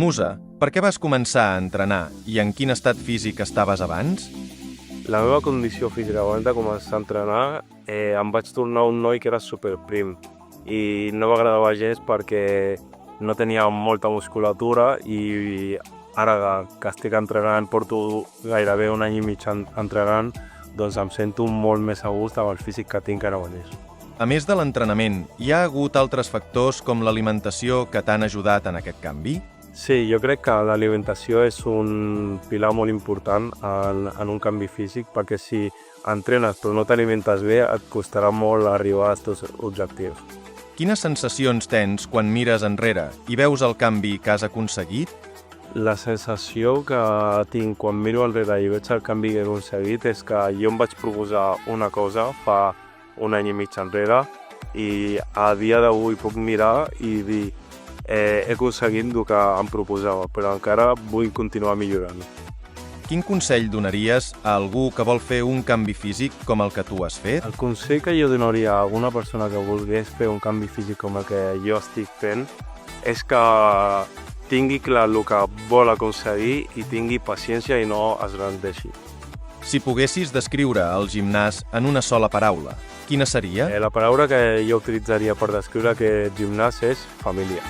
Musa, per què vas començar a entrenar i en quin estat físic estaves abans? La meva condició física abans de començar a entrenar em vaig tornar un noi que era superprim i no m'agradava gens perquè no tenia molta musculatura i ara que estic entrenant, porto gairebé un any i mig entrenant, doncs em sento molt més a gust amb el físic que tinc ara mateix. A més de l'entrenament, hi ha hagut altres factors com l'alimentació que t'han ajudat en aquest canvi? Sí, jo crec que l'alimentació és un pilar molt important en un canvi físic, perquè si entrenes però no t'alimentes bé et costarà molt arribar als teus objectius. Quines sensacions tens quan mires enrere i veus el canvi que has aconseguit? La sensació que tinc quan miro enrere i veig el canvi que he aconseguit és que jo em vaig proposar una cosa fa un any i mig enrere i a dia d'avui puc mirar i dir he aconseguit el que em proposava, però encara vull continuar millorant. Quin consell donaries a algú que vol fer un canvi físic com el que tu has fet? El consell que jo donaria a alguna persona que volgués fer un canvi físic com el que jo estic fent és que tingui clar el que vol aconseguir i tingui paciència i no es rendeixi. Si poguessis descriure el gimnàs en una sola paraula, quina seria? La paraula que jo utilitzaria per descriure aquest gimnàs és família.